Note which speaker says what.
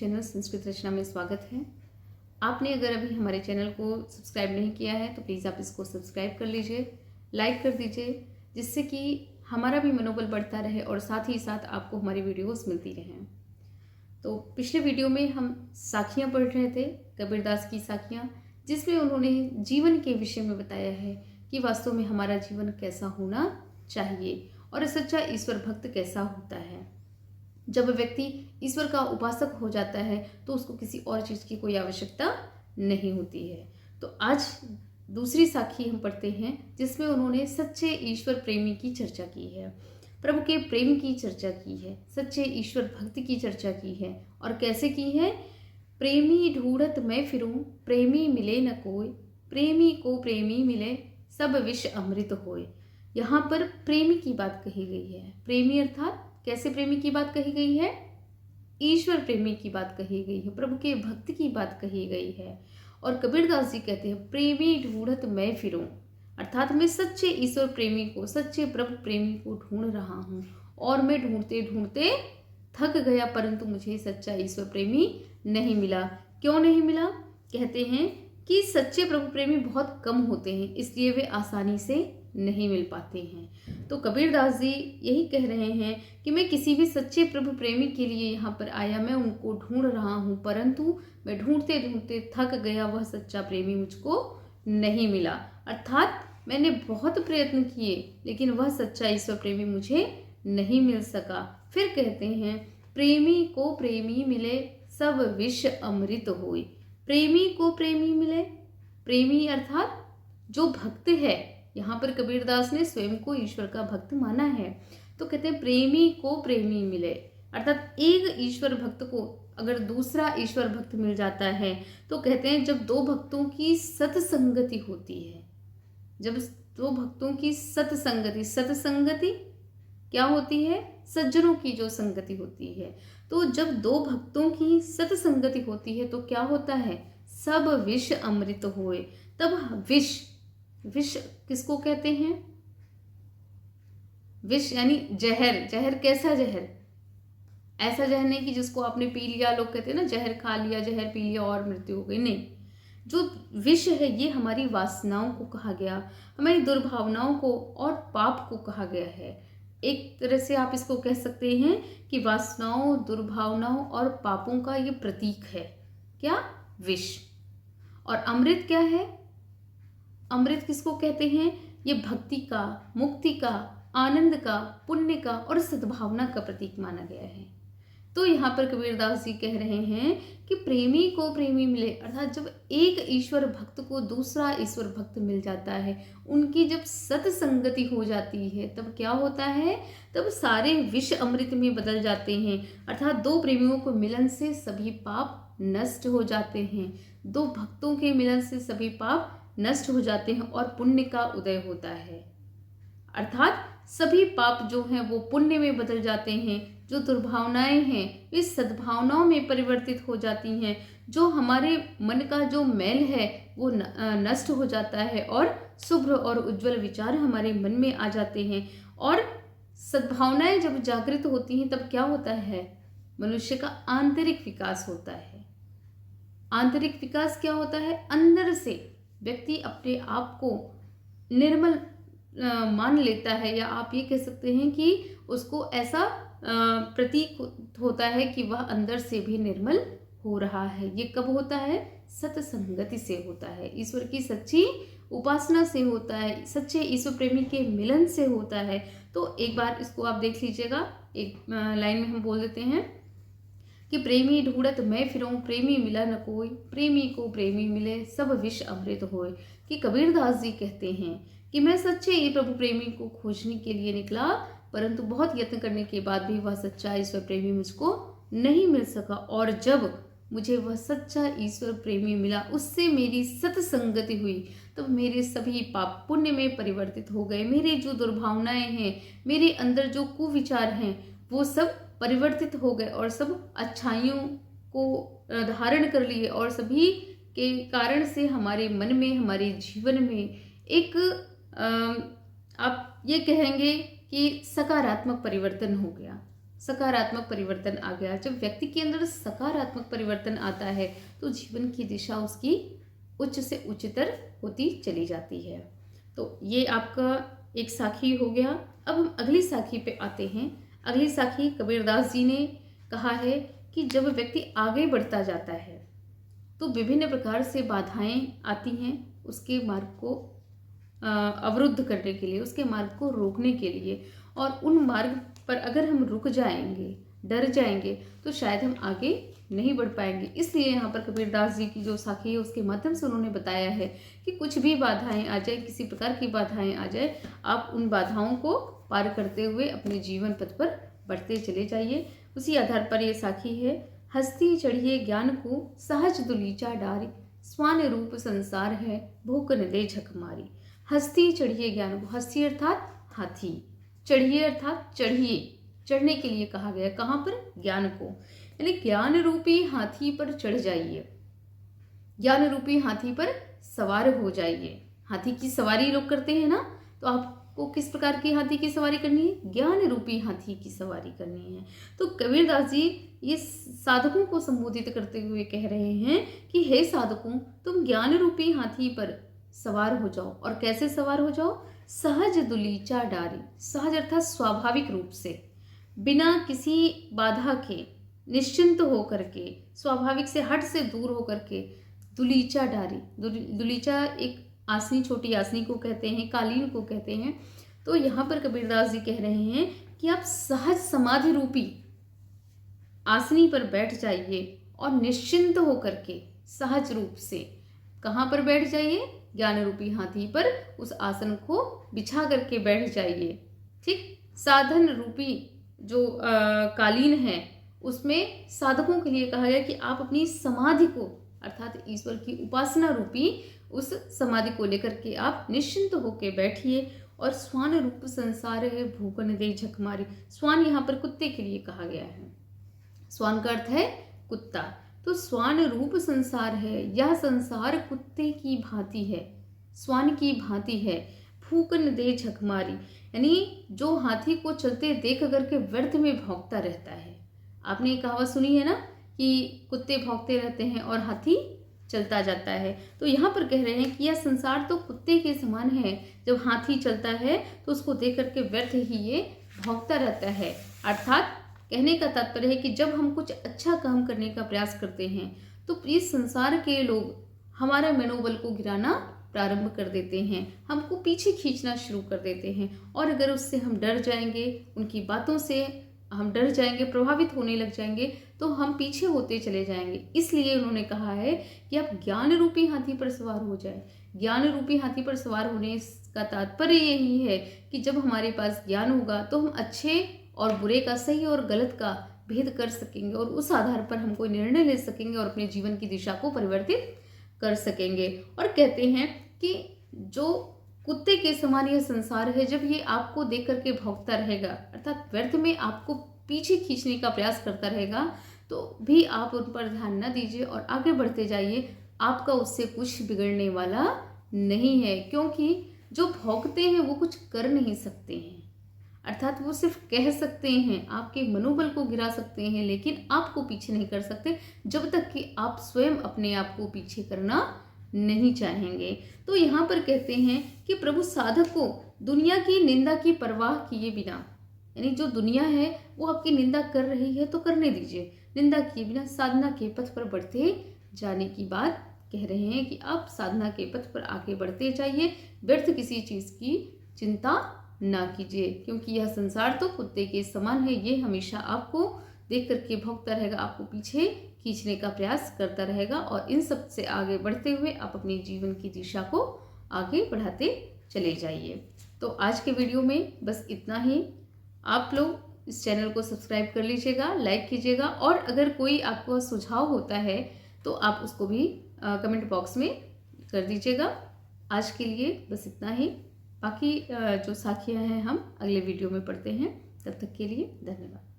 Speaker 1: Channel Sanskrit रचना में स्वागत है। आपने अगर अभी हमारे चैनल को सब्सक्राइब नहीं किया है तो प्लीज़ आप इसको सब्सक्राइब कर लीजिए, लाइक कर दीजिए, जिससे कि हमारा भी मनोबल बढ़ता रहे और साथ ही साथ आपको हमारी वीडियोस मिलती रहें। तो पिछले वीडियो में हम साखियाँ पढ़ रहे थे, कबीरदास की साखियाँ, जिसमें उन्होंने जीवन के विषय में बताया है कि वास्तव में हमारा जीवन कैसा होना चाहिए और सच्चा ईश्वर भक्त कैसा होता है। जब व्यक्ति ईश्वर का उपासक हो जाता है तो उसको किसी और चीज़ की कोई आवश्यकता नहीं होती है। तो आज दूसरी साखी हम पढ़ते हैं जिसमें उन्होंने सच्चे ईश्वर प्रेमी की चर्चा की है, प्रभु के प्रेम की चर्चा की है, सच्चे ईश्वर भक्त की चर्चा की है। और कैसे की है? प्रेमी ढूंढत मैं फिरूं, प्रेमी मिले न कोई, प्रेमी को प्रेमी मिले, सब विष अमृत होए। यहाँ पर प्रेमी की बात कही गई है। प्रेमी अर्थात कैसे प्रेमी की बात कही गई है? ईश्वर प्रेमी की बात कही गई है, प्रभु के भक्त की बात कही गई है। और कबीरदास जी कहते हैं प्रेमी ढूंढत मैं फिरूं, अर्थात मैं सच्चे ईश्वर प्रेमी को, सच्चे प्रभु प्रेमी को ढूंढ रहा हूँ और मैं ढूंढते ढूंढते थक गया, परंतु मुझे सच्चा ईश्वर प्रेमी नहीं मिला। क्यों नहीं मिला? कहते हैं कि सच्चे प्रभु प्रेमी बहुत कम होते हैं, इसलिए वे आसानी से नहीं मिल पाते हैं। तो कबीरदास जी यही कह रहे हैं कि मैं किसी भी सच्चे प्रभु प्रेमी के लिए यहाँ पर आया, मैं उनको ढूंढ रहा हूँ, परंतु मैं ढूंढते ढूंढते थक गया, वह सच्चा प्रेमी मुझको नहीं मिला। अर्थात मैंने बहुत प्रयत्न किए लेकिन वह सच्चा ईश्वर प्रेमी मुझे नहीं मिल सका। फिर कहते हैं प्रेमी को प्रेमी मिले, सब विष अमृत होए। प्रेमी को प्रेमी मिले, प्रेमी अर्थात जो भक्त है। यहाँ पर कबीरदास ने स्वयं को ईश्वर का भक्त माना है। तो कहते हैं प्रेमी को प्रेमी मिले, अर्थात एक ईश्वर भक्त को अगर दूसरा ईश्वर भक्त मिल जाता है तो कहते हैं जब दो भक्तों की सत्संगति होती है, जब दो भक्तों की सत्संगति, सत्संगति क्या होती है? सज्जनों की जो संगति होती है। तो जब दो भक्तों की सत्संगति होती है तो क्या होता है? सब विष अमृत होए। तब विष, विष किसको कहते हैं? विष यानी जहर। जहर कैसा जहर? ऐसा जहर नहीं कि जिसको आपने पी लिया, लोग कहते हैं ना जहर खा लिया, जहर पी लिया और मृत्यु हो गई। नहीं, जो विष है ये हमारी वासनाओं को कहा गया, हमारी दुर्भावनाओं को और पाप को कहा गया है। एक तरह से आप इसको कह सकते हैं कि वासनाओं, दुर्भावनाओं और पापों का ये प्रतीक है। क्या? विष। और अमृत क्या है? अमृत किसको कहते हैं? ये भक्ति का, मुक्ति का, आनंद का, पुण्य का और सद्भावना का प्रतीक माना गया है। तो यहाँ पर कबीरदास जी कह रहे हैं कि प्रेमी को प्रेमी मिले, अर्थात जब एक ईश्वर भक्त को दूसरा ईश्वर भक्त मिल जाता है, उनकी जब सत्संगति हो जाती है तब क्या होता है? तब सारे विष अमृत में बदल जाते हैं। अर्थात दो प्रेमियों को मिलन से सभी पाप नष्ट हो जाते हैं, दो भक्तों के मिलन से सभी पाप नष्ट हो जाते हैं और पुण्य का उदय होता है। अर्थात सभी पाप जो हैं वो पुण्य में बदल जाते हैं, जो दुर्भावनाएं हैं वे सद्भावनाओं में परिवर्तित हो जाती हैं, जो हमारे मन का जो मैल है वो नष्ट हो जाता है और शुभ्र और उज्जवल विचार हमारे मन में आ जाते हैं। और सद्भावनाएं जब जागृत होती हैं तब क्या होता है? मनुष्य का आंतरिक विकास होता है। आंतरिक विकास क्या होता है? अंदर से व्यक्ति अपने आप को निर्मल मान लेता है, या आप ये कह सकते हैं कि उसको ऐसा प्रतीक होता है कि वह अंदर से भी निर्मल हो रहा है। ये कब होता है? सत्संगति से होता है, ईश्वर की सच्ची उपासना से होता है, सच्चे ईश्वर प्रेमी के मिलन से होता है। तो एक बार इसको आप देख लीजिएगा, एक लाइन में हम बोल देते हैं कि प्रेमी ढूंढत मैं फिरूं, प्रेमी मिला न कोई, प्रेमी को प्रेमी मिले, सब विष अमृत होए। कि कबीरदास जी कहते हैं कि मैं सच्चे प्रभु प्रेमी को खोजने के लिए निकला, परंतु बहुत यत्न करने के बाद भी वह सच्चा ईश्वर प्रेमी मुझको नहीं मिल सका। और जब मुझे वह सच्चा ईश्वर प्रेमी मिला, उससे मेरी सत्संगति हुई, तब मेरे सभी पाप पुण्य में परिवर्तित हो गए। मेरे जो दुर्भावनाएं हैं, मेरे अंदर जो कुविचार हैं, वो सब परिवर्तित हो गए और सब अच्छाइयों को धारण कर लिए, और सभी के कारण से हमारे मन में, हमारे जीवन में एक आप ये कहेंगे कि सकारात्मक परिवर्तन हो गया। सकारात्मक परिवर्तन आ गया। जब व्यक्ति के अंदर सकारात्मक परिवर्तन आता है तो जीवन की दिशा उसकी उच्च से उच्चतर होती चली जाती है। तो ये आपका एक साखी हो गया। अब हम अगली साखी पे आते हैं। अगली साखी कबीरदास जी ने कहा है कि जब व्यक्ति आगे बढ़ता जाता है तो विभिन्न प्रकार से बाधाएं आती हैं उसके मार्ग को अवरुद्ध करने के लिए, उसके मार्ग को रोकने के लिए। और उन मार्ग पर अगर हम रुक जाएंगे, डर जाएंगे, तो शायद हम आगे नहीं बढ़ पाएंगे। इसलिए यहाँ पर कबीरदास जी की जो साखी है उसके माध्यम से उन्होंने बताया है कि कुछ भी बाधाएं आ जाए, किसी प्रकार की बाधाएं आ जाए, आप उन बाधाओं को पार करते हुए अपने जीवन पथ पर बढ़ते चले जाइए। उसी आधार पर ये साखी है। हस्ती चढ़िए ज्ञान को सहज दुलीचा डारी, स्वान रूप संसार है भूख न दे झक मारी। हस्ती चढ़िए ज्ञान को, हस्ती अर्थात हाथी, चढ़िए अर्थात चढ़िए, चढ़ने के लिए कहा गया। कहाँ पर? ज्ञान को, यानी ज्ञान रूपी हाथी पर चढ़ जाइए, ज्ञान रूपी हाथी पर सवार हो जाइए। हाथी की सवारी लोग करते हैं ना, तो आपको किस प्रकार की हाथी की सवारी करनी है? ज्ञान रूपी हाथी की सवारी करनी है। तो कबीरदास जी ये साधकों को संबोधित करते हुए कह रहे हैं कि हे साधकों, तुम ज्ञान रूपी हाथी पर सवार हो जाओ। और कैसे सवार हो जाओ? सहज दुलीचा डारी, सहज अर्थात स्वाभाविक रूप से, बिना किसी बाधा के, निश्चिंत होकर के, स्वाभाविक से हट से दूर होकर के, दुलीचा डारी, दुलीचा एक आसनी, छोटी आसनी को कहते हैं, कालीन को कहते हैं। तो यहाँ पर कबीरदास जी कह रहे हैं कि आप सहज समाधि रूपी आसनी पर बैठ जाइए और निश्चिंत होकर के सहज रूप से कहाँ पर बैठ जाइए? ज्ञान रूपी हाथी पर उस आसन को बिछा करके बैठ जाइए। ठीक, साधन रूपी जो कालीन है उसमें साधकों के लिए कहा गया कि आप अपनी समाधि को, अर्थात ईश्वर की उपासना रूपी उस समाधि को लेकर के आप निश्चिंत होकर बैठिए। और स्वान रूप संसार है भूख न दे झक मारी। स्वान यहाँ पर कुत्ते के लिए कहा गया है। स्वान का अर्थ है कुत्ता। तो स्वान रूप संसार है, यह संसार कुत्ते की भांति है, स्वान की भांति है। भूख न दे झक मारी, यानी जो हाथी को चलते देख करके व्यर्थ में भौंकता रहता है। आपने कहावत सुनी है ना कि कुत्ते भौंकते रहते हैं और हाथी चलता जाता है। तो यहाँ पर कह रहे हैं कि यह संसार तो कुत्ते के समान है, जब हाथी चलता है तो उसको देख करके व्यर्थ ही ये भौंकता रहता है। अर्थात कहने का तात्पर्य है कि जब हम कुछ अच्छा काम करने का प्रयास करते हैं तो इस संसार के लोग हमारा मनोबल को गिराना प्रारंभ कर देते हैं, हमको पीछे खींचना शुरू कर देते हैं। और अगर उससे हम डर जाएंगे, उनकी बातों से हम डर जाएंगे, प्रभावित होने लग जाएंगे, तो हम पीछे होते चले जाएंगे। इसलिए उन्होंने कहा है कि आप ज्ञान रूपी हाथी पर सवार हो जाए। ज्ञान रूपी हाथी पर सवार होने का तात्पर्य यही है कि जब हमारे पास ज्ञान होगा तो हम अच्छे और बुरे का, सही और गलत का भेद कर सकेंगे और उस आधार पर हम कोई निर्णय ले सकेंगे और अपने जीवन की दिशा को परिवर्तित कर सकेंगे। और कहते हैं कि जो कुत्ते के समान यह संसार है, जब ये आपको देख करके भौंकता रहेगा, अर्थात व्यर्थ में आपको पीछे खींचने का प्रयास करता रहेगा, तो भी आप उन पर ध्यान न दीजिए और आगे बढ़ते जाइए। आपका उससे कुछ बिगड़ने वाला नहीं है, क्योंकि जो भौंकते हैं वो कुछ कर नहीं सकते हैं, अर्थात वो सिर्फ कह सकते हैं, आपके मनोबल को गिरा सकते हैं, लेकिन आपको पीछे नहीं कर सकते जब तक कि आप स्वयं अपने आप को पीछे करना नहीं चाहेंगे। तो यहाँ पर कहते हैं कि प्रभु साधक को दुनिया की निंदा की परवाह किए बिना, यानी जो दुनिया है वो आपकी निंदा कर रही है तो करने दीजिए, निंदा किए बिना साधना के पथ पर बढ़ते जाने की बात कह रहे हैं कि आप साधना के पथ पर आगे बढ़ते जाइए, व्यर्थ किसी चीज़ की चिंता ना कीजिए, क्योंकि यह संसार तो कुत्ते के समान है, ये हमेशा आपको देख करके भौंकता रहेगा, आपको पीछे खींचने का प्रयास करता रहेगा। और इन सब से आगे बढ़ते हुए आप अपने जीवन की दिशा को आगे बढ़ाते चले जाइए। तो आज के वीडियो में बस इतना ही। आप लोग इस चैनल को सब्सक्राइब कर लीजिएगा, लाइक कीजिएगा, और अगर कोई आपको सुझाव होता है तो आप उसको भी कमेंट बॉक्स में कर दीजिएगा। आज के लिए बस इतना ही। बाकी जो साखियाँ हैं हम अगले वीडियो में पढ़ते हैं। तब तक के लिए धन्यवाद।